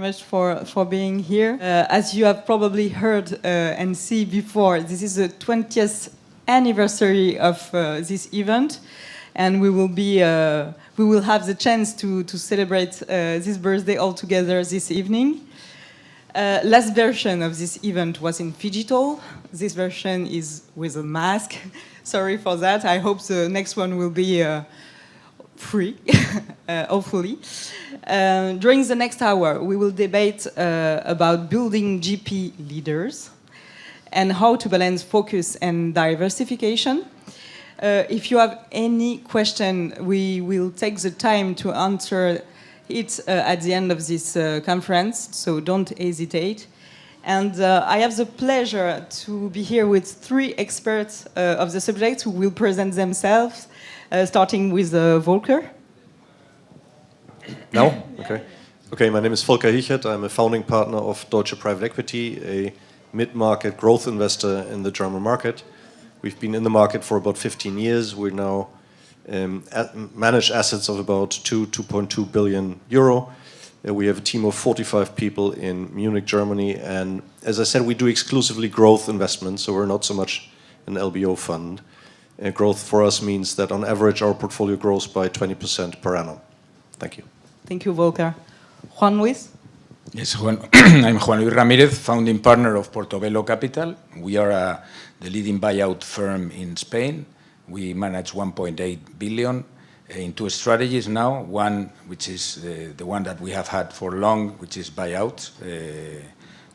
much for being here. As you have probably heard and see before, this is the 20th anniversary of this event, and we will have the chance to celebrate this birthday all together this evening. Last version of this event was in digital. This version is with a mask. Sorry for that. I hope the next one will be free, hopefully. During the next hour, we will debate about building GP leaders and how to balance focus and diversification. If you have any question, we will take the time to answer it at the end of this conference, so don't hesitate. And I have the pleasure to be here with three experts of the subject who will present themselves, starting with Volker. Now? Okay. Okay, my name is Volker Hichert. I'm a founding partner of Deutsche Private Equity, a mid-market growth investor in the German market. We've been in the market for about 15 years. We now manage assets of about 2.2 billion euro. We have a team of 45 people in Munich, Germany. And as I said, we do exclusively growth investments, so we're not so much an LBO fund. Growth for us means that on average our portfolio grows by 20% per annum. Thank you. Thank you, Volker. Juan Luis? Yes, I'm Juan Luis Ramirez, founding partner of Portobello Capital. We are the leading buyout firm in Spain. We manage 1.8 billion in two strategies now. One, which is the one that we have had for long, which is buyout,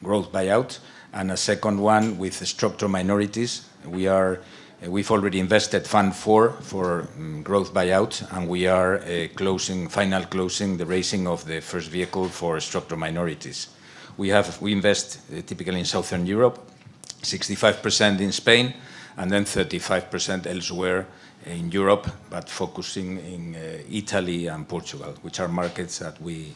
growth buyout, and a second one with structured minorities. We've already invested Fund 4 for growth buyout, and we are final closing the raising of the first vehicle for structured minorities. We invest typically in Southern Europe, 65% in Spain, and then 35% elsewhere in Europe, but focusing in Italy and Portugal, which are markets that we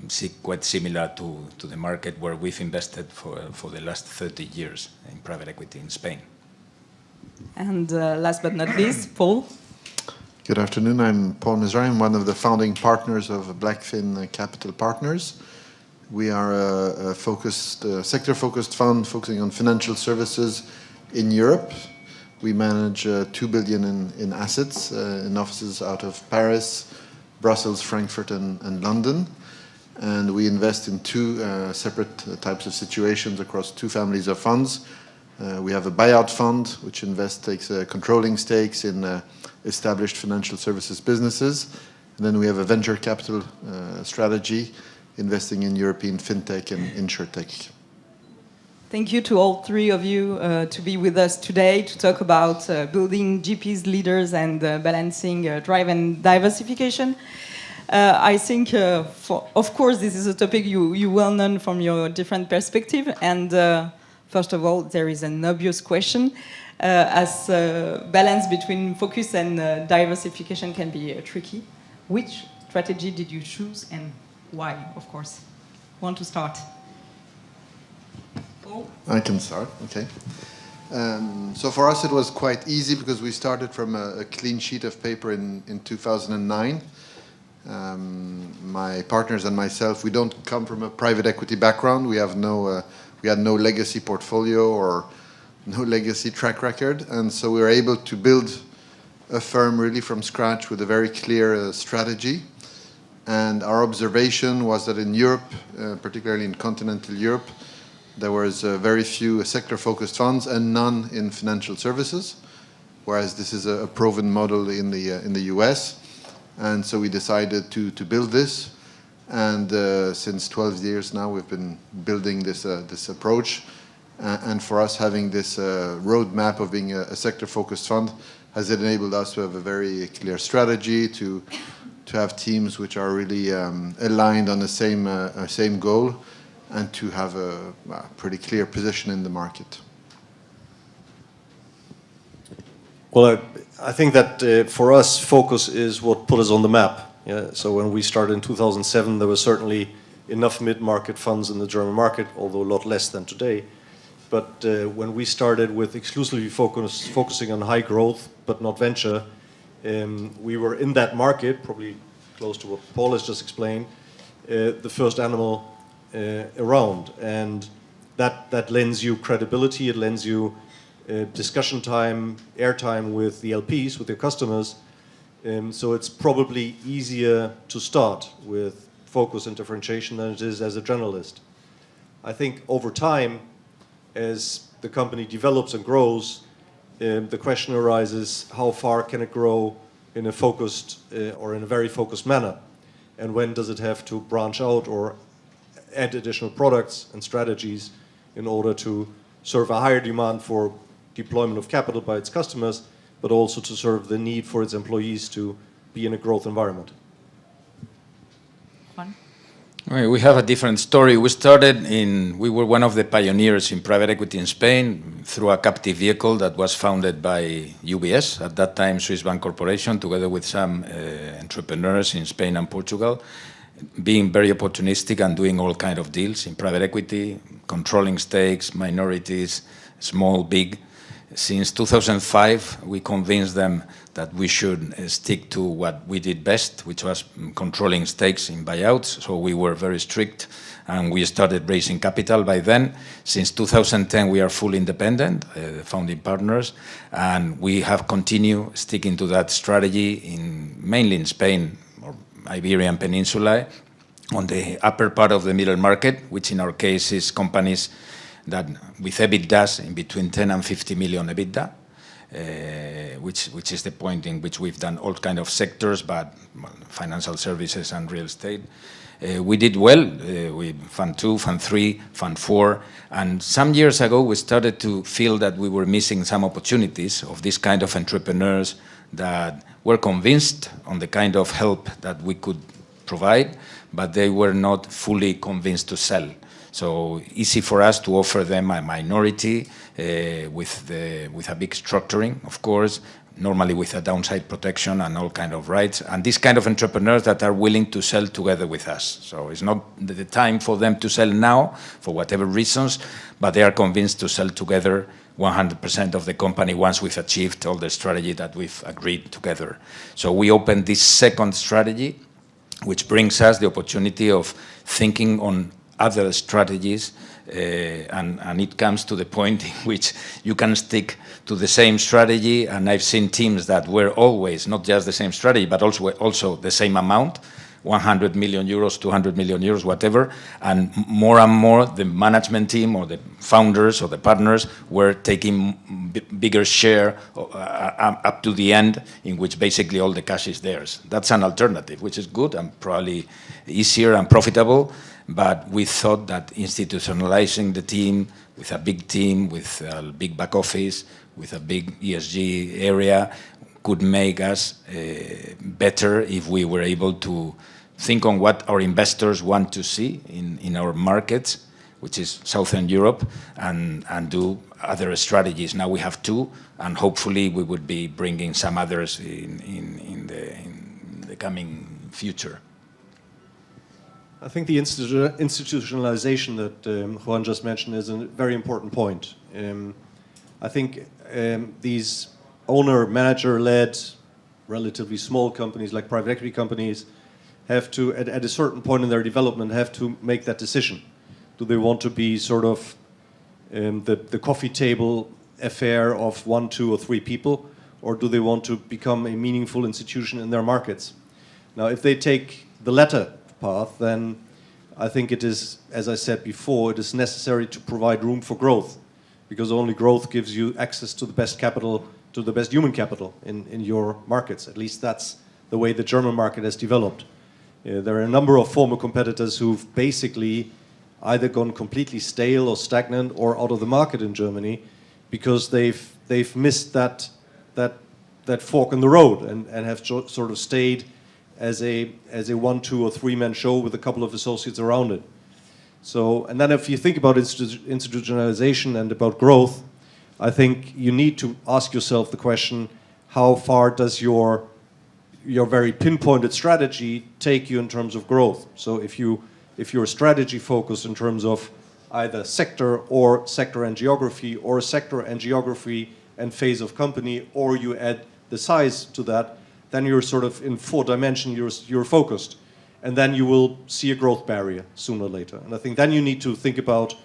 see quite similar to the market where we've invested for the last 30 years in private equity in Spain. And last but not least, Paul. Good afternoon. I'm Paul Mizrahi. I'm one of the founding partners of Blackfin Capital Partners. We are a sector-focused fund focusing on financial services in Europe. We manage 2 billion in assets in offices out of Paris, Brussels, Frankfurt, and London. And we invest in two separate types of situations across two families of funds. We have a buyout fund, which takes controlling stakes in established financial services businesses. And then we have a venture capital strategy, investing in European fintech and insurtech. Thank you to all three of you to be with us today to talk about building GPs leaders and balancing drive and diversification. I think, of course, this is a topic you well known from your different perspective. And first of all, there is an obvious question, as balance between focus and diversification can be tricky. Which strategy did you choose and why, of course? Want to start? Paul? I can start, okay. So for us it was quite easy because we started from a clean sheet of paper in 2009. My partners and myself, we don't come from a private equity background. We had no legacy portfolio or no legacy track record, and so we were able to build a firm really from scratch with a very clear strategy. And our observation was that in Europe, particularly in continental Europe, there was very few sector-focused funds and none in financial services, whereas this is a proven model in the US. And so we decided to build this. And since 12 years now, we've been building this approach. And for us, having this roadmap of being a sector-focused fund has enabled us to have a very clear strategy, to have teams which are really aligned on the same goal, and to have a pretty clear position in the market. Well, I think that for us, focus is what put us on the map. Yeah? So when we started in 2007, there were certainly enough mid-market funds in the German market, although a lot less than today. But when we started with exclusively focusing on high growth, but not venture, we were in that market, probably close to what Paul has just explained, the first animal around, and that lends you credibility. It lends you discussion time, airtime with the LPs, with your customers. So it's probably easier to start with focus and differentiation than it is as a generalist. I think over time, as the company develops and grows, the question arises, how far can it grow in a focused or in a very focused manner? And when does it have to branch out or add additional products and strategies in order to serve a higher demand for deployment of capital by its customers, but also to serve the need for its employees to be in a growth environment? Juan? We have a different story. We were one of the pioneers in private equity in Spain through a captive vehicle that was founded by UBS, at that time Swiss Bank Corporation, together with some entrepreneurs in Spain and Portugal, being very opportunistic and doing all kinds of deals in private equity, controlling stakes, minorities, small, big. Since 2005, we convinced them that we should stick to what we did best, which was controlling stakes in buyouts. So we were very strict, and we started raising capital by then. Since 2010, we are fully independent, founding partners, and we have continued sticking to that strategy mainly in Spain or Iberian Peninsula, on the upper part of the middle market, which in our case is companies that with EBITDAs in between 10 and 50 million EBITDA, which is the point in which we've done all kind of sectors, but financial services and real estate. We did well with Fund 2, Fund 3, Fund 4, and some years ago we started to feel that we were missing some opportunities of this kind of entrepreneurs that were convinced on the kind of help that we could provide, but they were not fully convinced to sell. So easy for us to offer them a minority with a big structuring, of course, normally with a downside protection and all kind of rights, and these kind of entrepreneurs that are willing to sell together with us. So it's not the time for them to sell now, for whatever reasons, but they are convinced to sell together 100% of the company once we've achieved all the strategy that we've agreed together. So we opened this second strategy, which brings us the opportunity of thinking on other strategies, and it comes to the point in which you can stick to the same strategy, and I've seen teams that were always not just the same strategy, but also the same amount, 100 million euros, 200 million euros, whatever, and more the management team or the founders or the partners were taking bigger share up to the end, in which basically all the cash is theirs. That's an alternative, which is good and probably easier and profitable, but we thought that institutionalizing the team with a big back office, with a big ESG area, could make us better if we were able to think on what our investors want to see in our markets, which is Southern Europe, and do other strategies. Now we have two, and hopefully we would be bringing some others in the coming future. I think the institutionalization that Juan just mentioned is a very important point. I think these owner-manager-led, relatively small companies like private equity companies have to, at a certain point in their development, have to make that decision. Do they want to be sort of the coffee table affair of 1, 2, or 3 people, or do they want to become a meaningful institution in their markets? Now, if they take the latter path, then I think it is, as I said before, it is necessary to provide room for growth, because only growth gives you access to the best capital, to the best human capital in your markets. At least that's the way the German market has developed. There are a number of former competitors who've basically either gone completely stale or stagnant or out of the market in Germany because they've missed that fork in the road and have sort of stayed as a 1, 2, or 3-man show with a couple of associates around it. So, and then if you think about institutionalization and about growth, I think you need to ask yourself the question, how far does your very pinpointed strategy take you in terms of growth? So if you're strategy focused in terms of either sector and geography, or sector and geography and phase of company, or you add the size to that, then you're sort of in 4 dimensions, you're focused. and then you will see a growth barrier sooner or later. And I think then you need to think about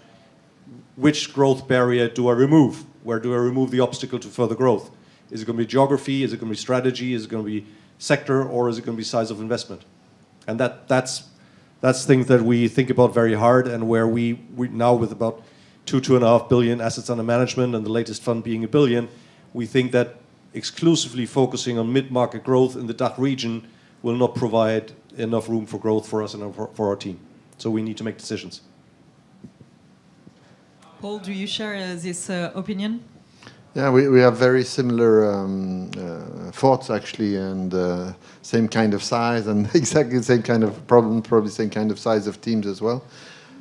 which growth barrier do I remove? Where do I remove the obstacle to further growth? Is it going to be geography? Is it going to be strategy? Is it going to be sector? Or is it going to be size of investment? And that's things that we think about very hard, and where we now, with about 2.5 billion assets under management and the latest fund being $1 billion, we think that exclusively focusing on mid-market growth in the DACH region will not provide enough room for growth for us and for our team. So we need to make decisions. Paul, do you share this opinion? Yeah, we have very similar thoughts, actually, and same kind of size and exactly the same kind of problem, probably same kind of size of teams as well.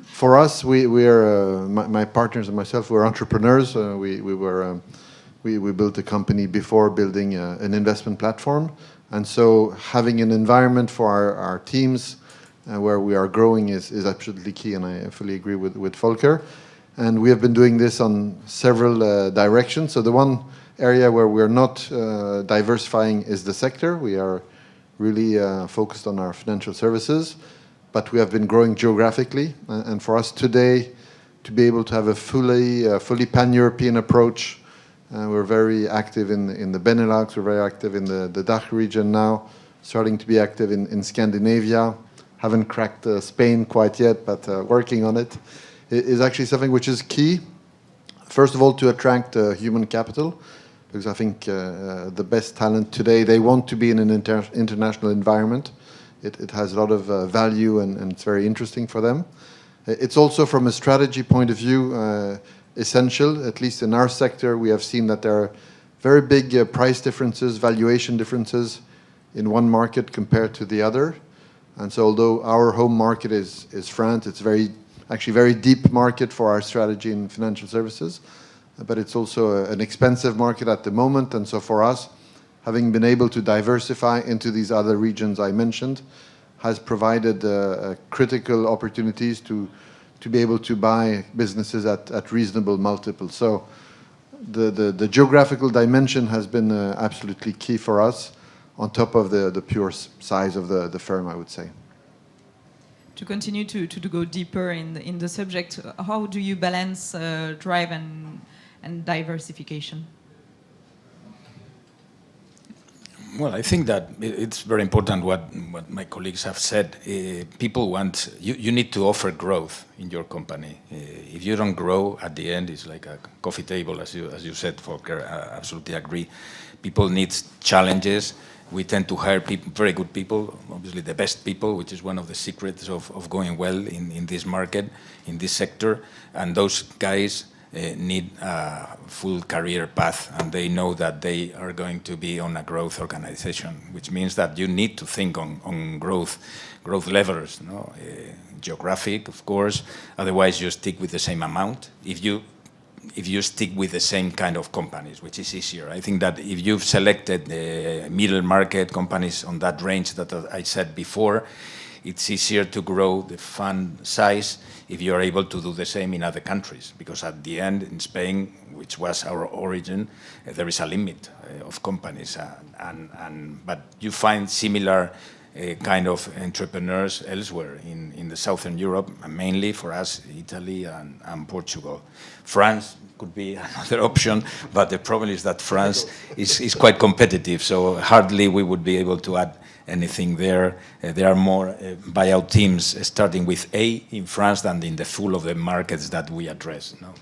For us, we are my partners and myself. We're entrepreneurs. We built a company before building an investment platform, and so having an environment for our teams where we are growing is absolutely key. And I fully agree with Volker. And we have been doing this on several directions. So the one area where we're not diversifying is the sector. We are really focused on our financial services, but we have been growing geographically. And for us today, to be able to have a fully pan-European approach, we're very active in the Benelux, we're very active in the DACH region now, starting to be active in Scandinavia. Haven't cracked Spain quite yet, but working on it. Is actually something which is key. First of all, to attract human capital, because I think the best talent today, they want to be in an international environment. It has a lot of value, and it's very interesting for them. It's also, from a strategy point of view, essential. At least in our sector, we have seen that there are very big price differences, valuation differences in one market compared to the other. And so although our home market is France, it's actually very deep market for our strategy in financial services, but it's also an expensive market at the moment. And so for us, having been able to diversify into these other regions I mentioned, has provided critical opportunities to be able to buy businesses at reasonable multiples. So the geographical dimension has been absolutely key for us, on top of the pure size of the firm, I would say. To continue to go deeper in the subject, how do you balance drive and diversification? Well, I think that it's very important what my colleagues have said. People want, you need to offer growth in your company. If you don't grow, at the end, it's like a coffee table, as you said, Volker. I absolutely agree. People need challenges. We tend to hire people, very good people, obviously the best people, which is one of the secrets of going well in this market, in this sector. And those guys need a full career path, and they know that they are going to be on a growth organization, which means that you need to think on growth levers, no? Geographic, of course. Otherwise, you stick with the same amount. If you stick with the same kind of companies, which is easier. I think that if you've selected middle market companies on that range that I said before, it's easier to grow the fund size if you're able to do the same in other countries. Because at the end, in Spain, which was our origin, there is a limit of companies. But you find similar kind of entrepreneurs elsewhere in the Southern Europe, mainly for us, Italy and Portugal. France could be another option, but the problem is that France is quite competitive, so hardly we would be able to add anything there. There are more buyout teams starting with A in France than in the full of the markets that we address. No?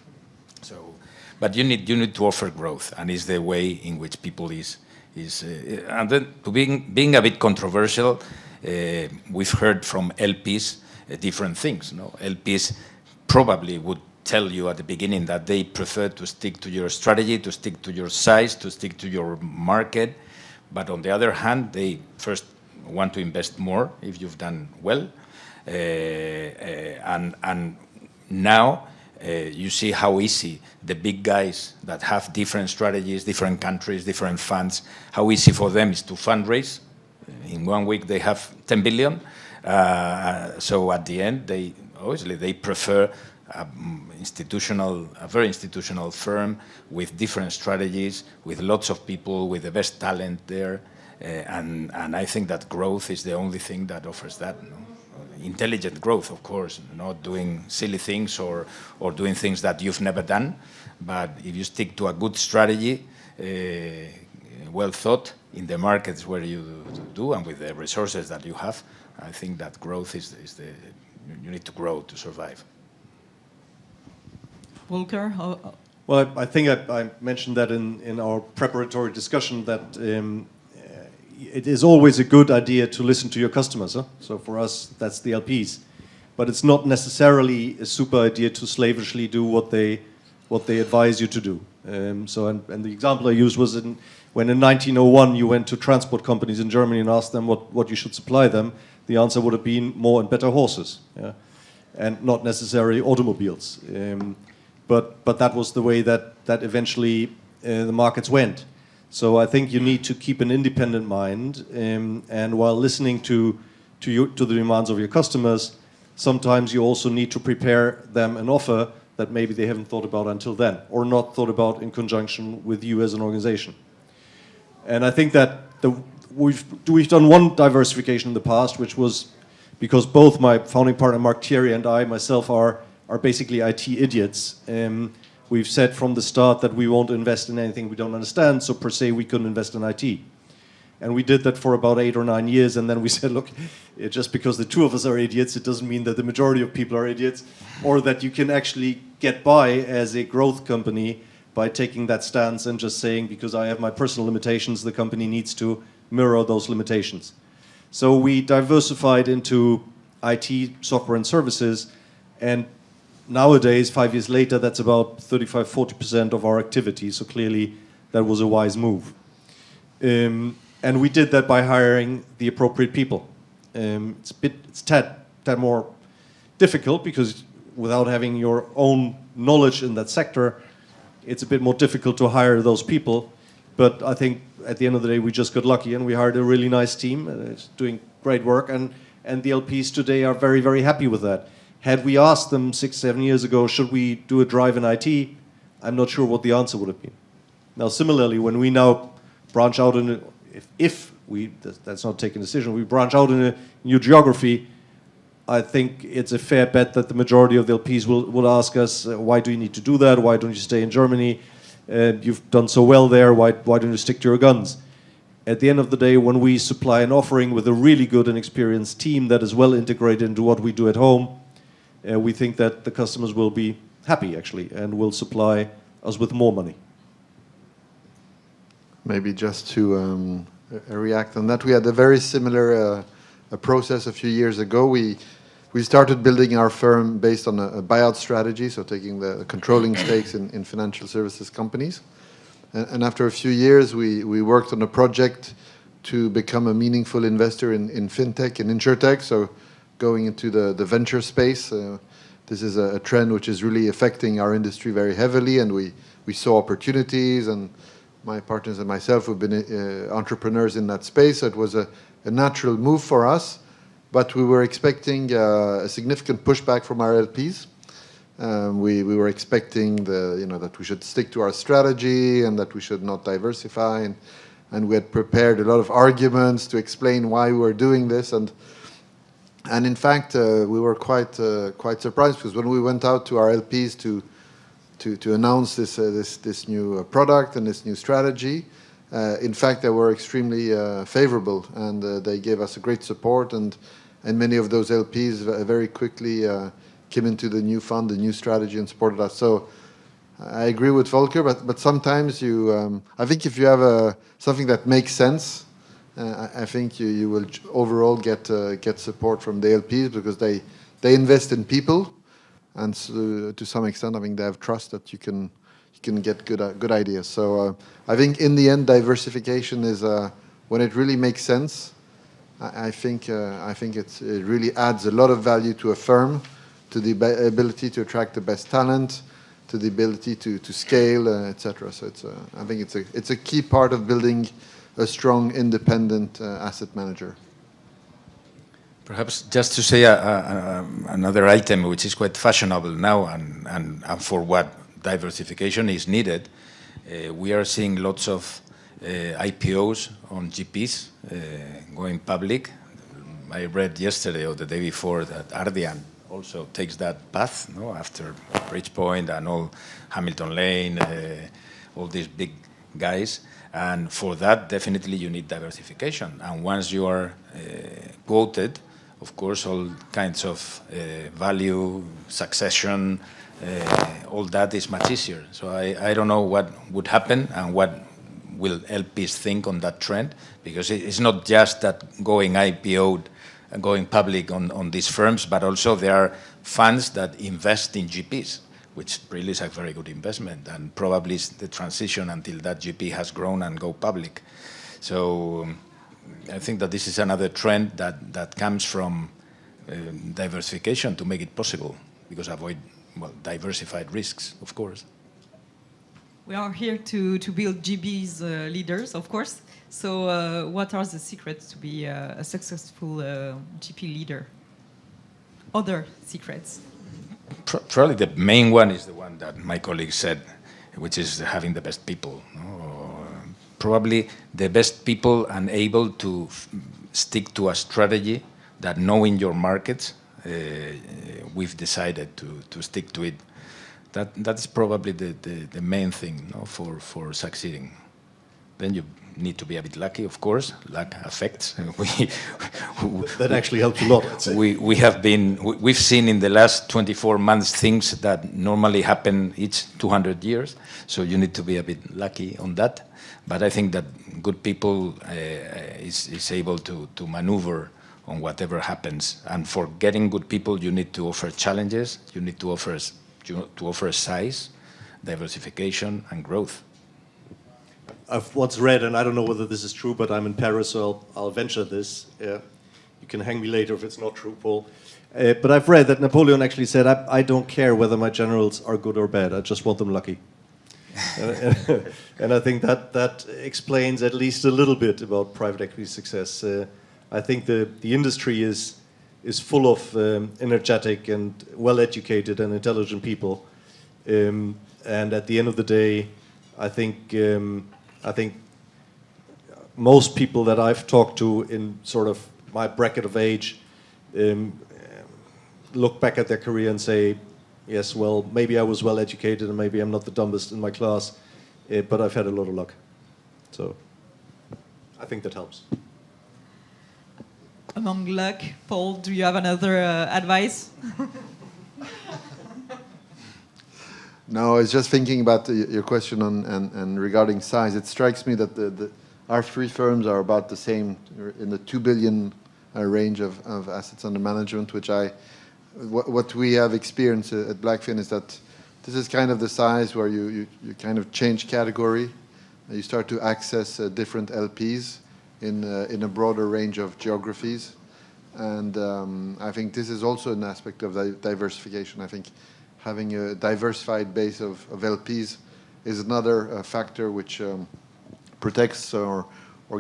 So, but you need to offer growth, and it's the way in which people and then to being a bit controversial, we've heard from LPs different things. No? LPs probably would tell you at the beginning that they prefer to stick to your strategy, to stick to your size, to stick to your market. But on the other hand, they first want to invest more if you've done well. And now you see how easy the big guys that have different strategies, different countries, different funds, how easy for them is to fundraise. In 1 week, they have 10 billion. So at the end, they prefer a very institutional firm with different strategies, with lots of people, with the best talent there. And I think that growth is the only thing that offers that. No? Intelligent growth, of course, not doing silly things or doing things that you've never done. But if you stick to a good strategy, well thought in the markets where you do and with the resources that you have, I think that growth is you need to grow to survive. Volker, Well, I think I mentioned that in our preparatory discussion that it is always a good idea to listen to your customers. Huh? So for us, that's the LPs. But it's not necessarily a super idea to slavishly do what they advise you to do. And the example I used was when in 1901 you went to transport companies in Germany and asked them what you should supply them, the answer would have been more and better horses, yeah? And not necessarily automobiles. But that was the way that eventually the markets went. So I think you need to keep an independent mind, and while listening to the demands of your customers, sometimes you also need to prepare them an offer that maybe they haven't thought about until then, or not thought about in conjunction with you as an organization. And I think that we've done one diversification in the past, which was because both my founding partner Mark Thierry and I myself are basically IT idiots. We've said from the start that we won't invest in anything we don't understand, so per se we couldn't invest in IT. And we did that for about 8 or 9 years, and then we said, look, just because the two of us are idiots, it doesn't mean that the majority of people are idiots, or that you can actually get by as a growth company by taking that stance and just saying, because I have my personal limitations, the company needs to mirror those limitations. So we diversified into IT, software and services, and nowadays, 5 years later, that's about 35-40% of our activity. So clearly, that was a wise move. And we did that by hiring the appropriate people. It's tad more difficult because without having your own knowledge in that sector, it's a bit more difficult to hire those people. But I think at the end of the day, we just got lucky and we hired a really nice team. It's doing great work, and the LPs today are very, very happy with that. Had we asked them 6-7 years ago, should we do a drive in IT, I'm not sure what the answer would have been. Now, similarly, when we now branch out in that's not taking a decision, we branch out in a new geography, I think it's a fair bet that the majority of the LPs will ask us, why do you need to do that? Why don't you stay in Germany? You've done so well there, why don't you stick to your guns? At the end of the day, when we supply an offering with a really good and experienced team that is well integrated into what we do at home, we think that the customers will be happy, actually, and will supply us with more money. Maybe just to react on that, we had a very similar process a few years ago. We started building our firm based on a buyout strategy, so taking the controlling stakes in financial services companies. And after a few years, we worked on a project to become a meaningful investor in fintech and insurtech, so going into the venture space. This is a trend which is really affecting our industry very heavily, and we saw opportunities, and my partners and myself have been entrepreneurs in that space, so it was a natural move for us, but we were expecting a significant pushback from our LPs. We were expecting that we should stick to our strategy and that we should not diversify, and we had prepared a lot of arguments to explain why we were doing this, and in fact we were quite surprised, because when we went out to our LPs to announce this new product and this new strategy, in fact they were extremely favorable, and they gave us a great support, and many of those LPs very quickly came into the new fund, the new strategy, and supported us. So I agree with Volker, but sometimes I think if you have something that makes sense, I think you will overall get support from the LPs, because they invest in people, and so, to some extent, I think they have trust that you can get good ideas. So I think in the end, diversification is when it really makes sense. I think it really adds a lot of value to a firm, to the ability to attract the best talent, to the ability to scale, etc. So I think it's a key part of building a strong, independent asset manager. Perhaps just to say another item which is quite fashionable now, and for what diversification is needed, we are seeing lots of IPOs on GPs going public. I read yesterday or the day before that Ardian also takes that path, no? After Bridgepoint and all Hamilton Lane, all these big guys. And for that, definitely you need diversification. And once you are quoted, of course, all kinds of value, succession, all that is much easier. So I don't know what would happen and what will LPs think on that trend, because it's not just that going IPO'd, going public on these firms, but also there are funds that invest in GPs, which really is a very good investment, and probably is the transition until that GP has grown and go public. So I think that this is another trend that comes from diversification to make it possible, because avoid, well, diversified risks, of course. We are here to build GB's leaders, of course. So what are the secrets to be a successful GP leader? Other secrets? Probably the main one is the one that my colleague said, which is having the best people. Probably the best people and able to stick to a strategy that, knowing your markets, we've decided to stick to it. That's probably the main thing, no, for succeeding. Then you need to be a bit lucky, of course. Luck affects. That actually helps a lot, I'd say. We've seen in the last 24 months things that normally happen each 200 years. So you need to be a bit lucky on that. But I think that good people is able to maneuver on whatever happens. And for getting good people, you need to offer challenges. You need to offer size, diversification, and growth. I've once read, and I don't know whether this is true, but I'm in Paris, so I'll venture this. You can hang me later if it's not true, Paul. But I've read that Napoleon actually said, I don't care whether my generals are good or bad, I just want them lucky. And I think that explains at least a little bit about private equity success. I think the industry is full of energetic and well-educated and intelligent people. And at the end of the day, I think most people that I've talked to in sort of my bracket of age look back at their career and say, yes, well, maybe I was well educated and maybe I'm not the dumbest in my class, but I've had a lot of luck. So I think that helps. Among luck, Paul, do you have another advice? No, I was just thinking about your question and regarding size. It strikes me that our three firms are about the same, in the 2 billion range of assets under management, which what we have experienced at Blackfin is that this is kind of the size where you kind of change category. You start to access different LPs in a broader range of geographies. And I think this is also an aspect of diversification. I think having a diversified base of LPs is another factor which protects or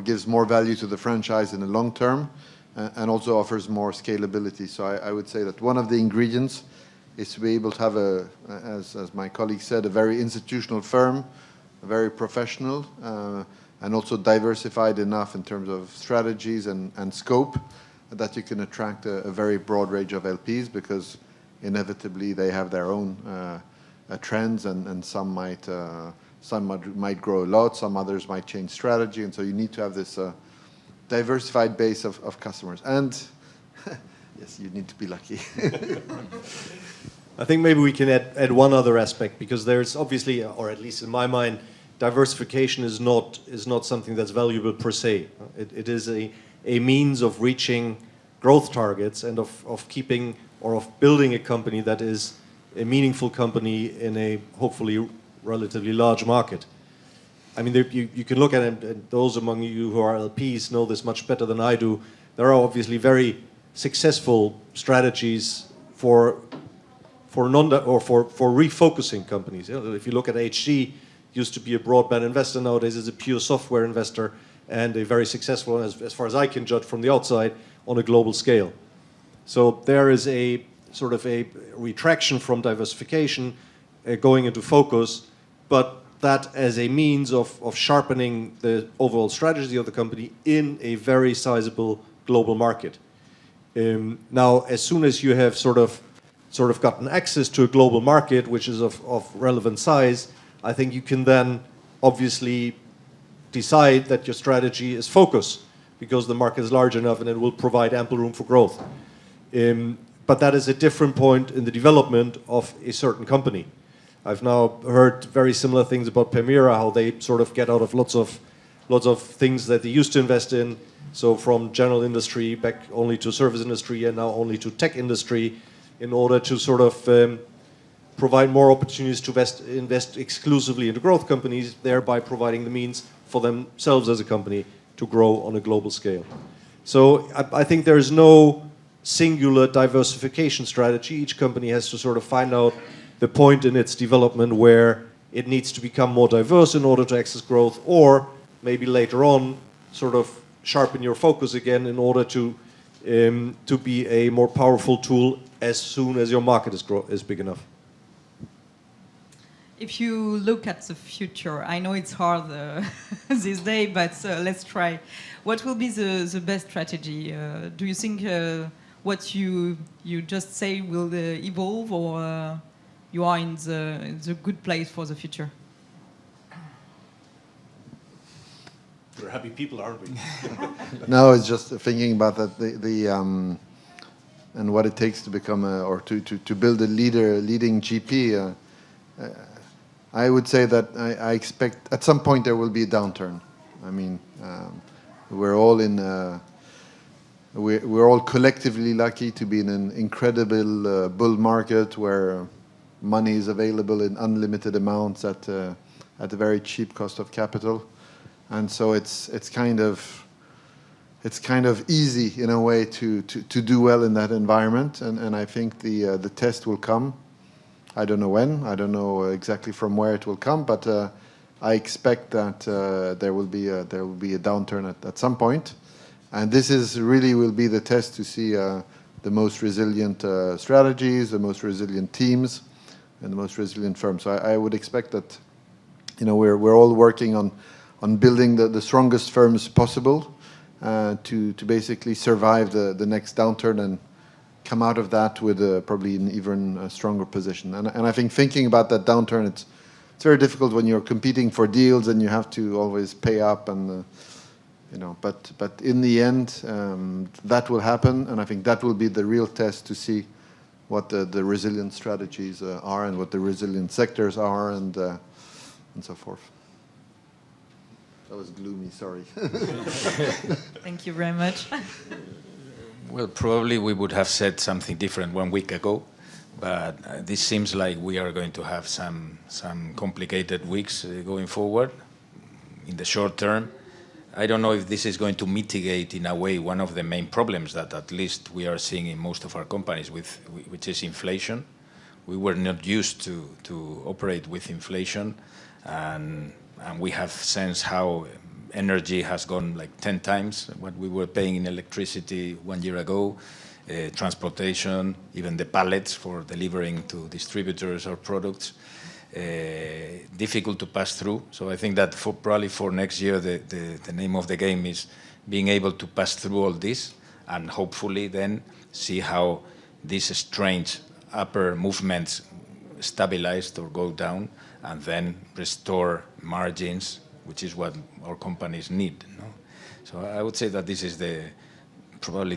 gives more value to the franchise in the long term, and also offers more scalability. So I would say that one of the ingredients is to be able to have as my colleague said, a very institutional firm, very professional, and also diversified enough in terms of strategies and scope that you can attract a very broad range of LPs, because inevitably they have their own trends, and some might grow a lot, some others might change strategy, and so you need to have this diversified base of customers. And yes, you need to be lucky. I think maybe we can add one other aspect, because there's obviously, or at least in my mind, diversification is not something that's valuable per se. It is a means of reaching growth targets and of keeping or of building a company that is a meaningful company in a hopefully relatively large market. I mean, you can look at it, and those among you who are LPs know this much better than I do. There are obviously very successful strategies for refocusing companies. You know, if you look at HG, used to be a broadband investor, nowadays is a pure software investor, and a very successful, as far as I can judge from the outside, on a global scale. So there is a sort of a retraction from diversification going into focus, but that as a means of sharpening the overall strategy of the company in a very sizable global market. Now, as soon as you have sort of gotten access to a global market, which is of relevant size, I think you can then obviously decide that your strategy is focus, because the market is large enough and it will provide ample room for growth. But that is a different point in the development of a certain company. I've now heard very similar things about Permira, how they sort of get out of lots of things that they used to invest in. So from general industry back only to service industry and now only to tech industry, in order to sort of provide more opportunities to invest exclusively into growth companies, thereby providing the means for themselves as a company to grow on a global scale. So I think there is no singular diversification strategy. Each company has to sort of find out the point in its development where it needs to become more diverse in order to access growth, or maybe later on sort of sharpen your focus again in order to be a more powerful tool as soon as your market is big enough. If you look at the future, I know it's hard this day, but let's try. What will be the best strategy? Do you think what you just say will evolve, or you are in the good place for the future? We're happy people, aren't we? No, it's just thinking about that and what it takes to become to build a leading GP. I would say that I expect at some point there will be a downturn. I mean, we're all collectively lucky to be in an incredible bull market where money is available in unlimited amounts at a very cheap cost of capital, and so it's kind of easy in a way to do well in that environment, and I think the test will come. I don't know when, I don't know exactly from where it will come, but I expect that there will be a downturn at some point, and this will be the test to see the most resilient strategies, the most resilient teams, and the most resilient firms. So I would expect that, we're all working on building the strongest firms possible to basically survive the next downturn and come out of that with probably an even stronger position. And I think thinking about that downturn, it's very difficult when you're competing for deals and you have to always pay up and but in the end that will happen, and I think that will be the real test to see what the resilient strategies are and what the resilient sectors are and so forth. That was gloomy, sorry. Thank you very much. Well, probably we would have said something different 1 week ago, but this seems like we are going to have some complicated weeks going forward in the short term. I don't know if this is going to mitigate in a way one of the main problems that at least we are seeing in most of our companies, which is inflation. We were not used to operate with inflation, and we have sensed how energy has gone like 10 times what we were paying in electricity 1 year ago, transportation, even the pallets for delivering to distributors or products, difficult to pass through. So I think that probably for next year, the name of the game is being able to pass through all this and hopefully then see how these strange upper movements stabilize or go down and then restore margins, which is what our companies need. So I would say that this is probably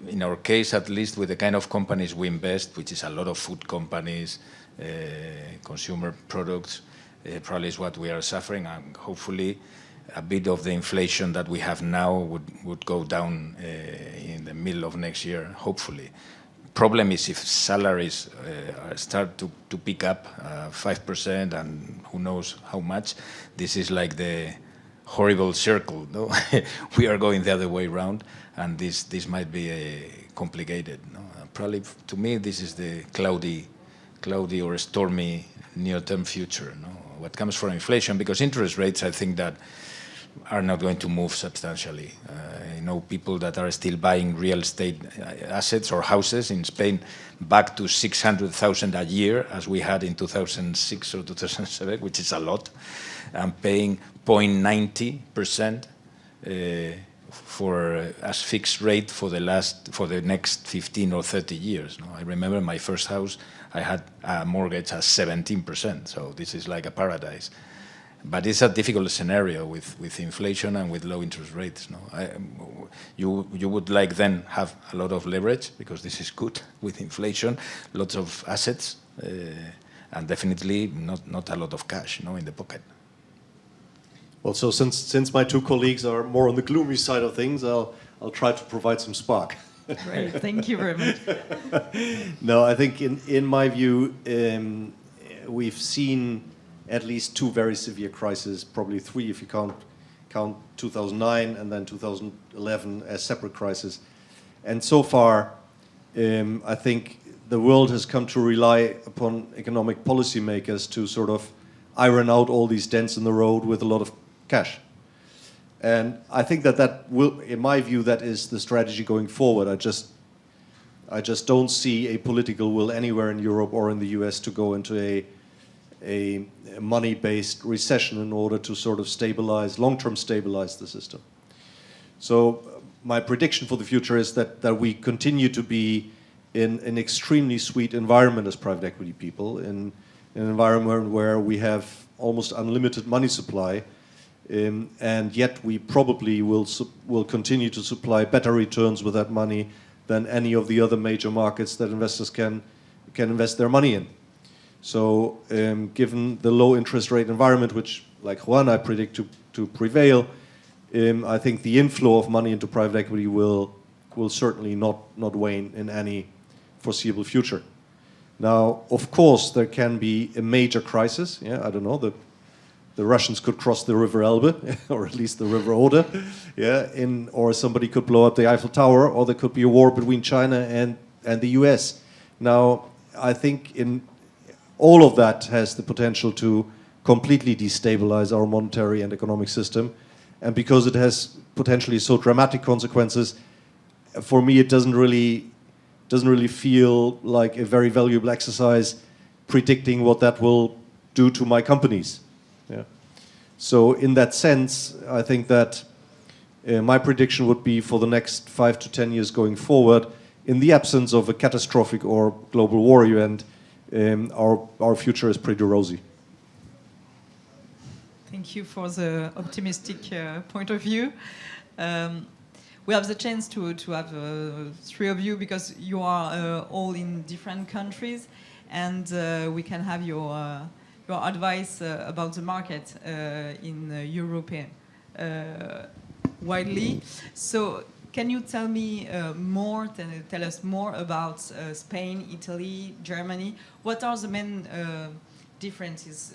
in our case at least, with the kind of companies we invest, which is a lot of food companies, consumer products, probably is what we are suffering, and hopefully a bit of the inflation that we have now would go down in the middle of next year, hopefully. Problem is if salaries start to pick up 5% and who knows how much, this is like the horrible circle. No? We are going the other way around, and this might be complicated. No? Probably to me this is the cloudy or stormy near-term future. No? What comes from inflation, because interest rates, I think that are not going to move substantially. I know people that are still buying real estate assets or houses in Spain back to 600,000 a year, as we had in 2006 or 2007, which is a lot, and paying 0.90% as fixed rate for the next 15 or 30 years. No? I remember my first house, I had a mortgage at 17%, so this is like a paradise. But it's a difficult scenario with inflation and with low interest rates. No? You would like then have a lot of leverage, because this is good with inflation, lots of assets, and definitely not a lot of cash, in the pocket. Well, so since my two colleagues are more on the gloomy side of things, I'll try to provide some spark. Great, thank you very much. No, I think in my view, we've seen at least two very severe crises, probably three if you count 2009 and then 2011 as separate crises. And so far, I think the world has come to rely upon economic policymakers to sort of iron out all these dents in the road with a lot of cash. And I think that will, in my view, that is the strategy going forward. I just don't see a political will anywhere in Europe or in the US to go into a money-based recession in order to sort of long-term stabilize the system. So my prediction for the future is that we continue to be in an extremely sweet environment as private equity people, in an environment where we have almost unlimited money supply, and yet we probably will continue to supply better returns with that money than any of the other major markets that investors can invest their money in. So given the low interest rate environment, which, like Juan, I predict to prevail, I think the inflow of money into private equity will certainly not wane in any foreseeable future. Now, of course, there can be a major crisis. Yeah, I don't know, the Russians could cross the River Elbe, or at least the River Oder, yeah, or somebody could blow up the Eiffel Tower, or there could be a war between China and the US. Now, I think in all of that has the potential to completely destabilize our monetary and economic system. And because it has potentially so dramatic consequences, for me it doesn't really feel like a very valuable exercise predicting what that will do to my companies. Yeah. So in that sense, I think that my prediction would be for the next 5 to 10 years going forward, in the absence of a catastrophic or global war event, our future is pretty rosy. Thank you for the optimistic point of view. We have the chance to have three of you, because you are all in different countries, and we can have your advice about the market in Europe widely. So can you tell me tell us more about Spain, Italy, Germany? What are the main differences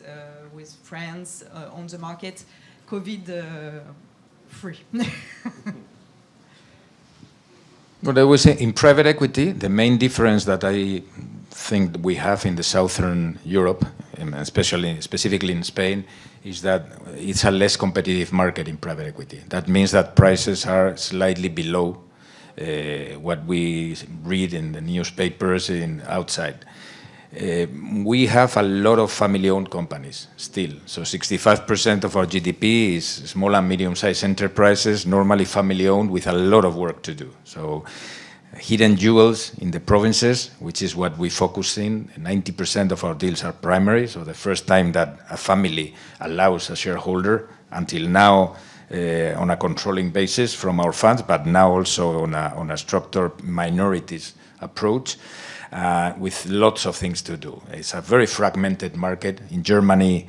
with France on the market, COVID-free? What I would say, in private equity, the main difference that I think we have in the Southern Europe, and specifically in Spain, is that it's a less competitive market in private equity. That means that prices are slightly below what we read in the newspapers outside. We have a lot of family-owned companies still. So 65% of our GDP is small and medium-sized enterprises, normally family-owned, with a lot of work to do. So hidden jewels in the provinces, which is what we focus in. 90% of our deals are primary, so the first time that a family allows a shareholder, until now on a controlling basis from our funds, but now also on a structured minorities approach. With lots of things to do. It's a very fragmented market. In Germany,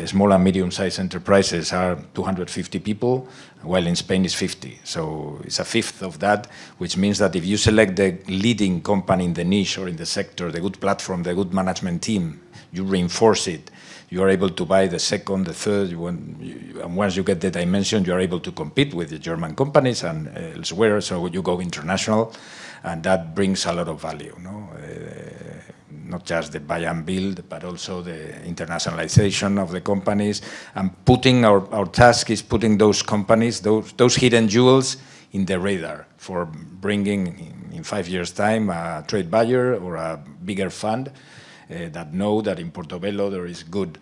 small and medium-sized enterprises are 250 people, while in Spain it's 50. So it's a fifth of that, which means that if you select the leading company in the niche or in the sector, the good platform, the good management team, you reinforce it, you are able to buy the second, the third, and once you get the dimension, you are able to compete with the German companies and elsewhere, so you go international. And that brings a lot of value. No? not just the buy and build, but also the internationalization of the companies, and putting our task is putting those companies, those hidden jewels in the radar for bringing in 5 years' time a trade buyer or a bigger fund that know that in Portobello there is good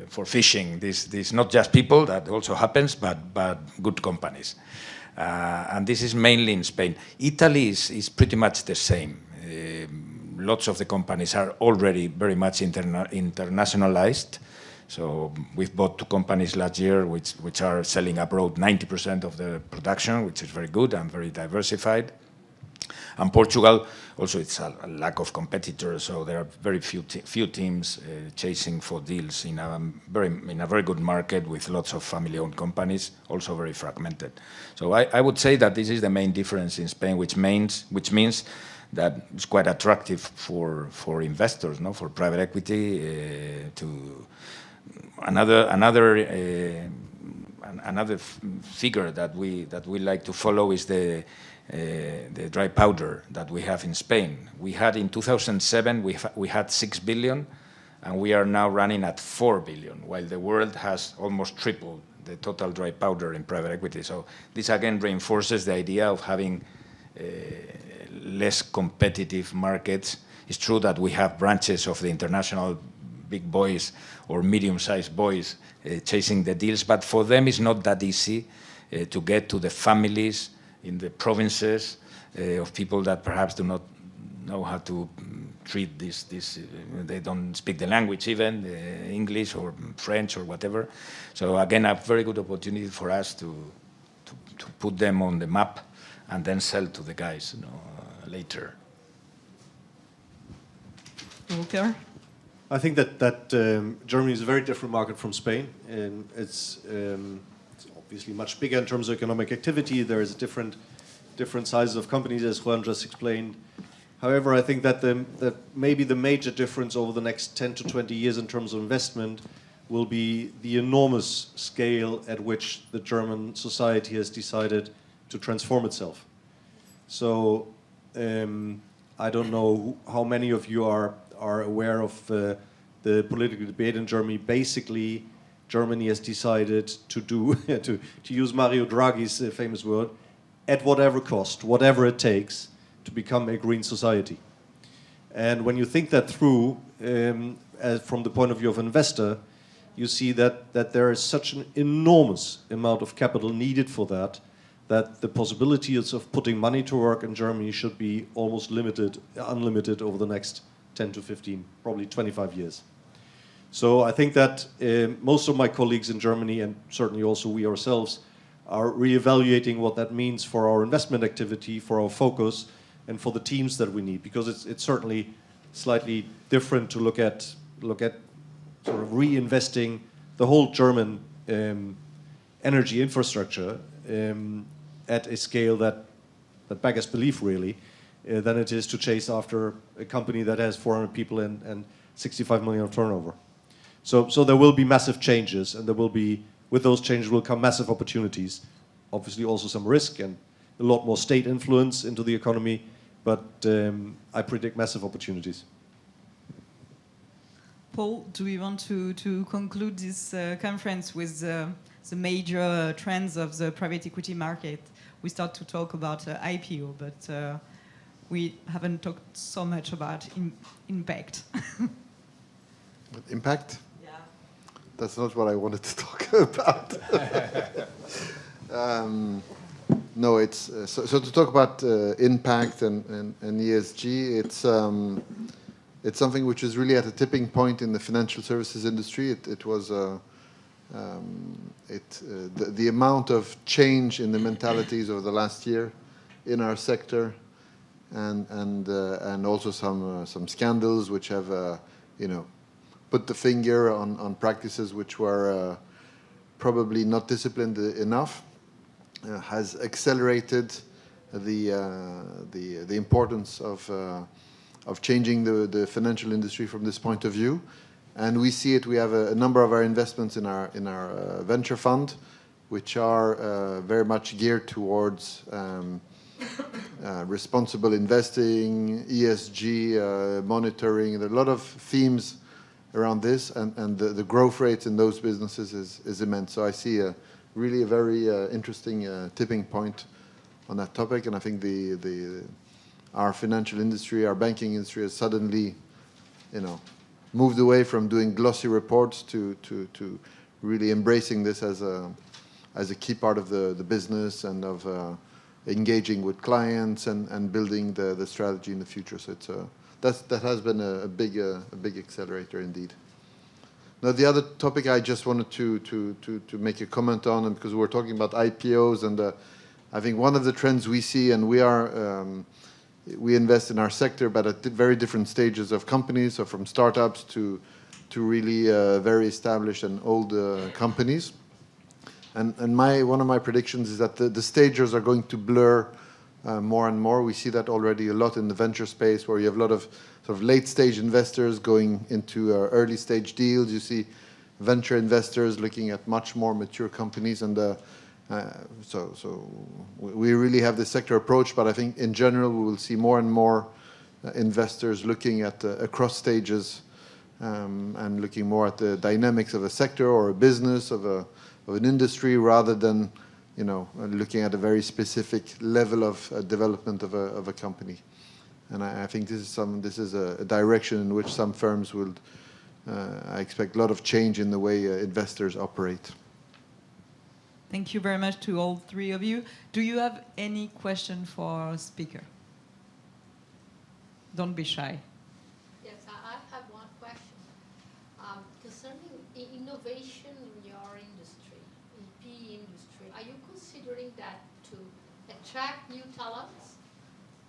for fishing. This not just people, that also happens, but good companies. And this is mainly in Spain. Italy is pretty much the same. Lots of the companies are already very much internationalized. So we've bought 2 companies last year which are selling abroad 90% of the production, which is very good and very diversified. And Portugal, also it's a lack of competitors, so there are very few teams chasing for deals in a very good market with lots of family-owned companies, also very fragmented. So I would say that this is the main difference in Spain, which means that it's quite attractive for investors, no, for private equity. Another figure that we like to follow is the dry powder that we have in Spain. We had in 2007 we had 6 billion, and we are now running at 4 billion, while the world has almost tripled the total dry powder in private equity. So this again reinforces the idea of having less competitive markets. It's true that we have branches of the international big boys or medium-sized boys chasing the deals, but for them it's not that easy to get to the families in the provinces of people that perhaps do not know how to treat this. They don't speak the language even, English or French or whatever. So again, a very good opportunity for us to put them on the map and then sell to the guys, later. Walker? I think that Germany is a very different market from Spain, and it's obviously much bigger in terms of economic activity. There is different sizes of companies, as Juan just explained. However, I think that maybe the major difference over the next 10 to 20 years in terms of investment will be the enormous scale at which the German society has decided to transform itself. So I don't know how many of you are aware of the political debate in Germany. Basically, Germany has decided to do, to use Mario Draghi's famous word, at whatever cost, whatever it takes, to become a green society. And when you think that through, from the point of view of an investor, you see that there is such an enormous amount of capital needed for that the possibilities of putting money to work in Germany should be almost unlimited over the next 10 to 15, probably 25 years. So I think that most of my colleagues in Germany, and certainly also we ourselves, are reevaluating what that means for our investment activity, for our focus, and for the teams that we need, because it's certainly slightly different to look at sort of reinvesting the whole German energy infrastructure at a scale that beggars belief, really, than it is to chase after a company that has 400 people and 65 million of turnover. So there will be massive changes, and with those changes will come massive opportunities. Obviously also some risk and a lot more state influence into the economy, but I predict massive opportunities. Paul, do we want to conclude this conference with the major trends of the private equity market? We start to talk about IPO, but we haven't talked so much about impact. Impact? Yeah. That's not what I wanted to talk about. No, it's so to talk about impact and ESG. It's something which is really at a tipping point in the financial services industry. It was the amount of change in the mentalities over the last year in our sector, and also some scandals which have put the finger on practices which were probably not disciplined enough, has accelerated the importance of changing the financial industry from this point of view. And we see it. We have a number of our investments in our venture fund, which are very much geared towards responsible investing, ESG, monitoring. There are a lot of themes around this, and the growth rates in those businesses is immense. So I see really a very interesting tipping point on that topic, and I think our financial industry, our banking industry, has suddenly, moved away from doing glossy reports to really embracing this as a key part of the business and of engaging with clients and building the strategy in the future. So that has been a big accelerator indeed. Now, the other topic I just wanted to make a comment on, and because we're talking about IPOs, and I think one of the trends we see, and we invest in our sector, but at very different stages of companies, so from startups to really very established and old companies. And one of my predictions is that the stages are going to blur more and more. We see that already a lot in the venture space, where you have a lot of sort of late-stage investors going into early-stage deals. You see venture investors looking at much more mature companies, and so we really have this sector approach. But I think in general we will see more and more investors looking at across stages and looking more at the dynamics of a sector or a business of an industry, rather than looking at a very specific level of development of a company. And I think this is a direction in which some firms will. I expect a lot of change in the way investors operate. Thank you very much to all three of you. Do you have any question for our speaker? Don't be shy. Yes, I have one question. Concerning innovation in your industry, in PE industry, are you considering that to attract new talents,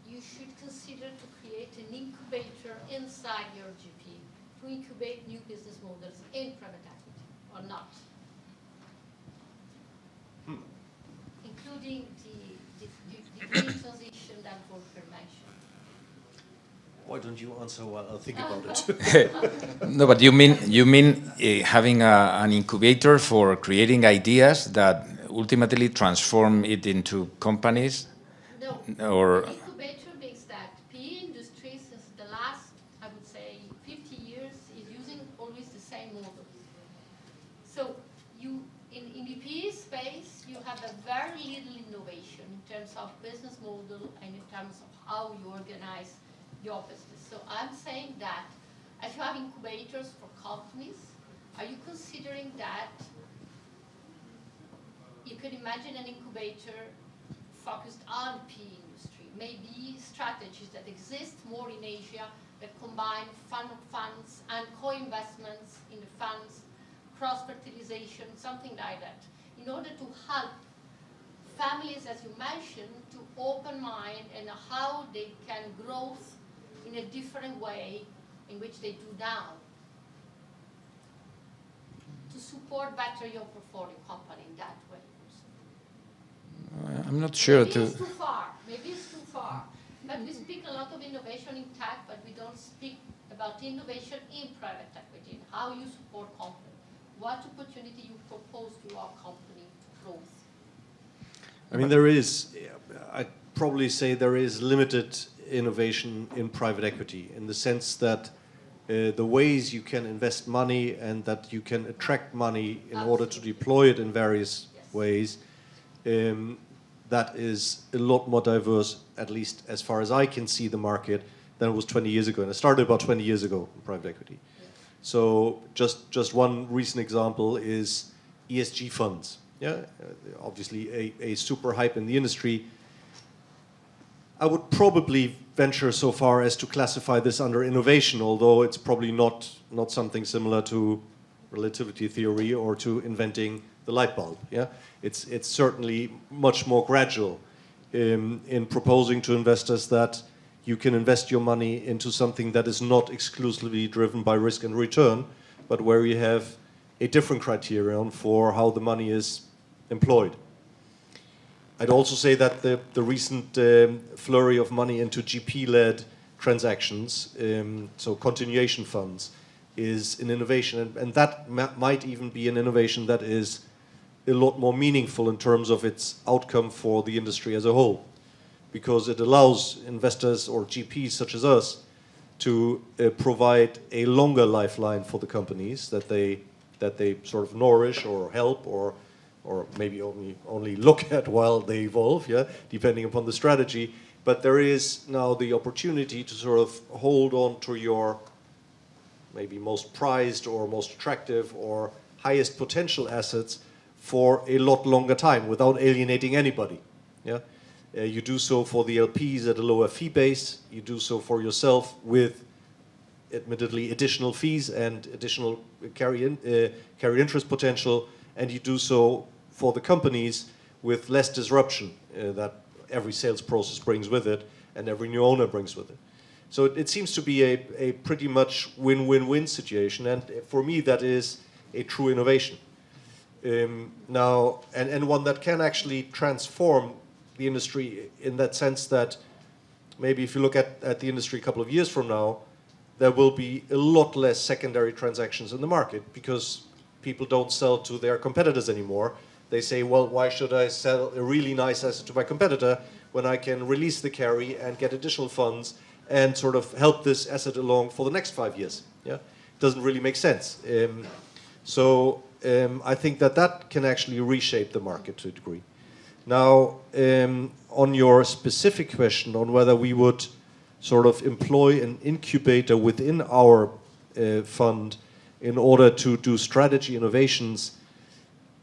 you should consider to create an incubator inside your GP to incubate new business models in private equity, or not? Including the green transition that Volker mentioned. Why don't you answer while I'll think about it? No, but you mean having an incubator for creating ideas that ultimately transform it into companies? No. Or An incubator means that PE industry, since the last, I would say, 50 years, is using always the same model. So in the PE space, you have a very little innovation in terms of business model and in terms of how you organize your business. So I'm saying that if you have incubators for companies, are you considering that you could imagine an incubator focused on PE industry, maybe strategies that exist more in Asia that combine fund of funds and co-investments in the funds, cross-fertilization, something like that, in order to help families, as you mentioned, to open mind and how they can grow in a different way in which they do now, to support better your portfolio company in that way. I'm not sure Maybe it's too far. Maybe it's too far. But we speak a lot of innovation in tech, but we don't speak about innovation in private equity and how you support companies. What opportunity you propose to your company to growth? I mean, I'd probably say there is limited innovation in private equity, in the sense that the ways you can invest money and that you can attract money in order to deploy it in various ways, that is a lot more diverse, at least as far as I can see the market, than it was 20 years ago. And I started about 20 years ago in private equity. So just one recent example is ESG funds. Yeah, obviously a super hype in the industry. I would probably venture so far as to classify this under innovation, although it's probably not something similar to relativity theory or to inventing the light bulb. Yeah, it's certainly much more gradual in proposing to investors that you can invest your money into something that is not exclusively driven by risk and return, but where you have a different criterion for how the money is employed. I'd also say that the recent flurry of money into GP-led transactions, so continuation funds, is an innovation, and that might even be an innovation that is a lot more meaningful in terms of its outcome for the industry as a whole. because it allows investors or GPs such as us to provide a longer lifeline for the companies that they sort of nourish or help or maybe only look at while they evolve, yeah, depending upon the strategy. But there is now the opportunity to sort of hold on to your maybe most prized or most attractive or highest potential assets for a lot longer time without alienating anybody. Yeah, you do so for the LPs at a lower fee base. You do so for yourself with, admittedly, additional fees and additional carry interest potential, and you do so for the companies with less disruption that every sales process brings with it and every new owner brings with it. So it seems to be a pretty much win-win-win situation, and for me that is a true innovation. Now, and one that can actually transform the industry in that sense that maybe if you look at the industry a couple of years from now, there will be a lot less secondary transactions in the market because people don't sell to their competitors anymore. They say, well, why should I sell a really nice asset to my competitor when I can release the carry and get additional funds and sort of help this asset along for the next 5 years? Yeah, it doesn't really make sense. I think that can actually reshape the market to a degree. Now, on your specific question on whether we would sort of employ an incubator within our fund in order to do strategy innovations,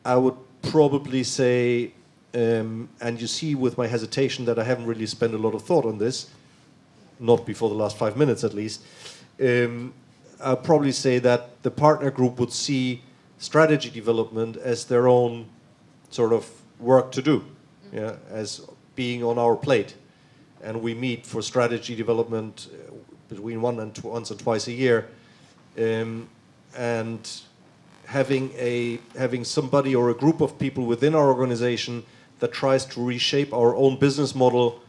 I would probably say, and you see with my hesitation that I haven't really spent a lot of thought on this, not before the last 5 minutes at least, I'll probably say that the partner group would see strategy development as their own sort of work to do, yeah, as being on our plate. And we meet for strategy development between once or twice a year, and having somebody or a group of people within our organization that tries to reshape our own business model,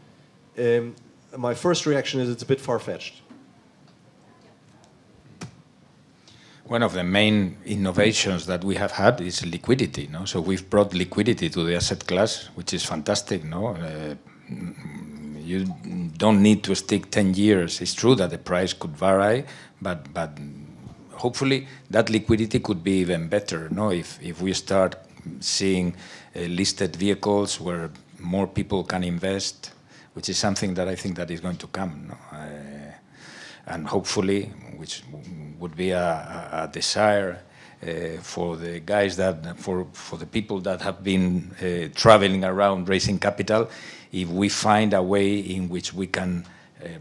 my first reaction is it's a bit far-fetched. One of the main innovations that we have had is liquidity. No? So we've brought liquidity to the asset class, which is fantastic. No? You don't need to stick 10 years. It's true that the price could vary, but hopefully that liquidity could be even better. No? If we start seeing listed vehicles where more people can invest, which is something that I think that is going to come. No? And hopefully, which would be a desire for the guys for the people that have been traveling around raising capital, if we find a way in which we can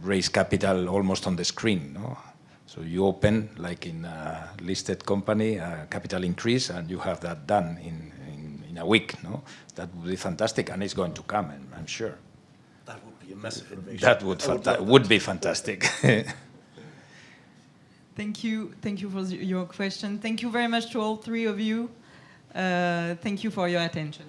raise capital almost on the screen. No? So you open, like in a listed company, a capital increase, and you have that done in a week. No? That would be fantastic, and it's going to come, I'm sure. That would be a massive innovation. That would be fantastic. Thank you for your question. Thank you very much to all three of you. Thank you for your attention.